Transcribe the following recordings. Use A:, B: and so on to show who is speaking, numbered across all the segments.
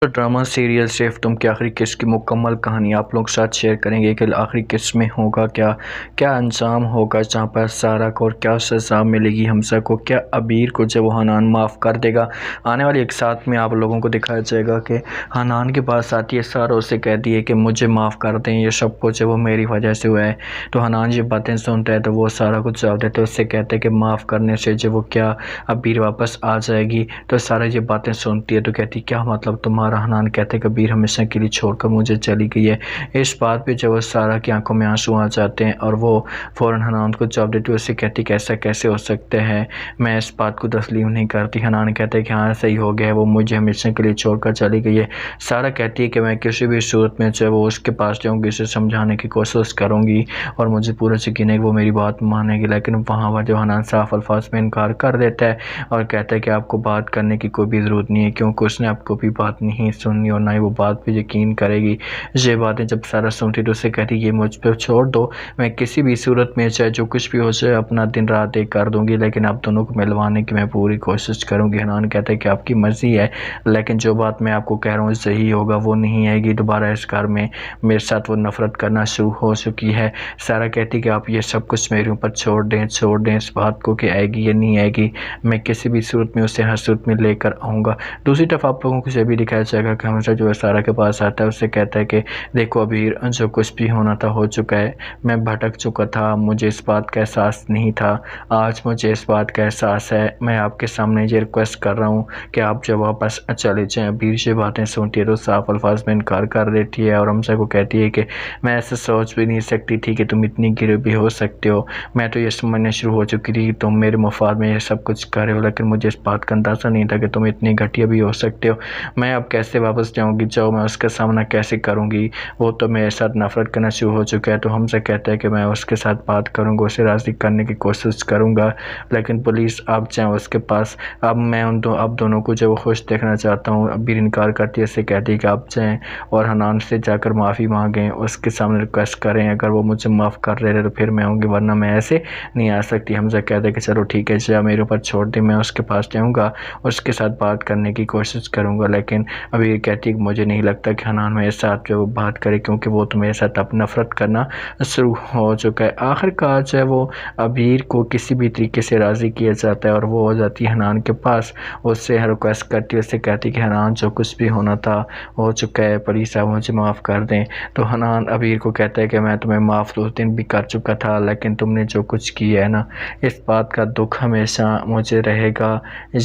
A: تو drama serial safe تم کی آخری قسط کی مکمل کہانی آپ لوگ ساتھ شیئر کریں گے کہ آخری قسط میں ہوگا کیا انجام ہوگا، جہاں پر سارا کو کیا سزا ملے گی، حمزہ کو کیا عبیر کو جب وہ حنان معاف کر دے گا۔ آنے والی ایک ساتھ میں آپ لوگوں کو دکھایا جائے گا کہ حنان کے پاس آتی ہے سارا، اسے کہتی ہے کہ مجھے معاف کر دیں، یہ سب کچھ وہ میری وجہ سے ہوا ہے۔ تو حنان یہ باتیں سنتا ہے تو وہ سارا کچھ جواب دیتے، اس سے کہتے ہیں کہ معاف کرنے سے جب وہ کیا عبیر واپس آ جائے گی۔ تو سارا یہ باتیں سنتی ہے تو کہتی کیا مطلب تمہارا؟ حنان کہتے کہ عبیر ہمیشہ کے لیے چھوڑ کر مجھے چلی گئی ہے۔ اس بات پہ جب سارا کی آنکھوں میں آنسو آ جاتے ہیں اور وہ فوراً حنان کو جواب دیتی ہے، اس سے کہتی کہ ایسا کیسے ہو سکتا ہے، میں اس بات کو تسلیم نہیں کرتی۔ حنان کہتے کہ ہاں صحیح ہو گیا ہے، وہ مجھے ہمیشہ کے لیے چھوڑ کر چلی گئی ہے۔ سارا کہتی ہے کہ میں کسی بھی صورت میں چاہے وہ اس کے پاس جاؤں گی، اسے سمجھانے کی کوشش کروں گی اور مجھے پورا یقین ہے کہ وہ میری بات مانے گی۔ لیکن وہاں پر جو حنان صاف الفاظ میں انکار کر دیتا ہے اور کہتا ہے کہ آپ کو بات کرنے کی کوئی بھی ضرورت نہیں ہے، کیونکہ اس نے آپ کو بھی بات نہیں سننی اور نہ ہی وہ بات پہ یقین کرے گی۔ یہ باتیں جب سارا سنتی تو اسے کہتی یہ مجھ پہ چھوڑ دو، میں کسی بھی صورت میں چاہے جو کچھ بھی ہو جائے اپنا دن رات ایک کر دوں گی، لیکن آپ دونوں کو ملوانے کی میں پوری کوشش کروں گی۔ حنان کہتا ہے کہ آپ کی مرضی ہے، لیکن جو بات میں آپ کو کہہ رہا ہوں صحیح ہوگا، وہ نہیں آئے گی دوبارہ اس گھر میں، میرے ساتھ وہ نفرت کرنا شروع ہو چکی ہے۔ سارا کہتی کہ آپ یہ سب کچھ میرے اوپر چھوڑ دیں اس بات کو کہ آئے گی یا نہیں آئے گی، میں کسی بھی صورت میں اسے ہر صورت میں لے کر آؤں گا۔ دوسری طرف آپ لوگوں کو یہ بھی دکھایا جائے گا کہ حمزہ جو ہے سارا کے پاس آتا ہے، اس سے کہتا ہے کہ دیکھو عبیر، جو کچھ بھی ہونا تھا ہو چکا ہے، میں بھٹک چکا تھا، مجھے اس بات کا احساس نہیں تھا، آج مجھے اس بات کا احساس ہے، میں آپ کے سامنے یہ ریکویسٹ کر رہا ہوں کہ آپ جو واپس چلے جائیں۔ عبیر یہ باتیں سنتی ہے تو صاف الفاظ میں انکار کر دیتی ہے اور حمزہ کو کہتی ہے کہ میں ایسا سوچ بھی نہیں سکتی تھی کہ تم اتنی گرے بھی ہو سکتے ہو، میں تو یہ سمجھنا شروع ہو چکی تھی کہ تم میرے مفاد میں یہ سب کچھ کر رہے ہو، لیکن مجھے اس بات کا اندازہ نہیں تھا کہ تم اتنی گھٹیا بھی ہو سکتے ہو۔ میں اب کیسے واپس جاؤں گی، جاؤ میں اس کا سامنا کیسے کروں گی، وہ تو میرے ساتھ نفرت کرنا شروع ہو چکا ہے۔ تو حمزہ کہتا ہے کہ میں اس کے ساتھ بات کروں گا، اسے راضی کرنے کی کوشش کروں گا، لیکن پولیس آپ جائیں اس کے پاس، اب میں اب دونوں کو جو خوش دیکھنا چاہتا ہوں۔ عبیر انکار کرتی ہے، اس سے کہتی ہے کہ آپ جائیں اور حنان سے جا کر معافی مانگیں، اس کے سامنے ریکویسٹ کریں، اگر وہ مجھے معاف کر دے تو پھر میں آؤں گی، ورنہ میں ایسے نہیں آ سکتی۔ حمزہ کہتا ہے کہ چلو ٹھیک ہے، جا میرے اوپر چھوڑ دیں، میں اس کے پاس جاؤں گا، اس کے ساتھ بات کرنے کی کوشش کروں گا، لیکن عبیر کہتی ہے کہ مجھے نہیں لگتا کہ حنان میرے ساتھ جو بات کرے، کیونکہ وہ تو میرے ساتھ اب نفرت کرنا شروع ہو چکا ہے۔ آخر کار جو ہے وہ عبیر کو کسی بھی طریقے سے راضی کیا جاتا ہے اور وہ ہو جاتی ہے حنان کے پاس، اس سے ریکویسٹ کرتی ہے، اس سے کہتی کہ حنان جو کچھ بھی ہونا تھا ہو چکا ہے، پلیز صاحب مجھے معاف کر دیں۔ تو حنان عبیر کو کہتا ہے کہ میں تمہیں معاف اس دن بھی کر چکا تھا، لیکن تم نے جو کچھ کیا ہے نا، اس بات کا دکھ ہمیشہ مجھے رہے گا،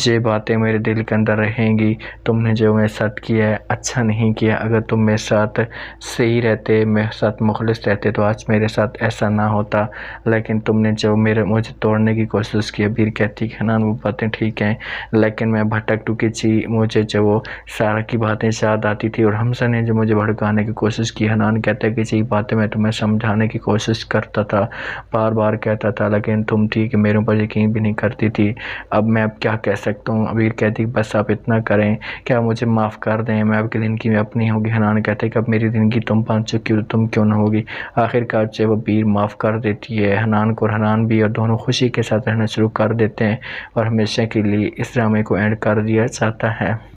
A: یہ باتیں میرے دل کے اندر رہیں گی، تم نے جو میرے ساتھ کیا ہے اچھا نہیں کیا، اگر تم میرے ساتھ صحیح رہتے، میرے ساتھ مخلص رہتے تو آج میرے ساتھ ایسا نہ ہوتا، لیکن تم نے جو مجھے توڑنے کی کوشش کی۔ عبیر کہتی کہ حنان وہ باتیں ٹھیک ہیں، لیکن میں بھٹک چکی تھی، مجھے جو وہ سارا کی باتیں یاد آتی تھی اور حمزہ نے جو مجھے بھڑکانے کی کوشش کی۔ حنان کہتا ہے کہ یہ باتیں میں تمہیں سمجھانے کی کوشش کرتا تھا، بار بار کہتا تھا، لیکن تم تھی کہ میرے اوپر یقین بھی نہیں کرتی تھی، اب میں کیا کہہ سکتا ہوں۔ عبیر کہتی بس آپ اتنا کریں کہ آپ مجھے معاف کر دیں، میں آپ کی زندگی میں اپنی ہوگی۔ حنان کہتے کہ اب میری زندگی تم بن چکی ہو، تم کیوں نہ ہوگی۔ آخر کار جو وہ عبیر معاف کر دیتی ہے حنان کو، اور حنان بھی، اور دونوں خوشی کے ساتھ رہنا شروع کر دیتے ہیں اور ہمیشہ کے لیے اس ڈرامے کو اینڈ کر دیا جاتا ہے۔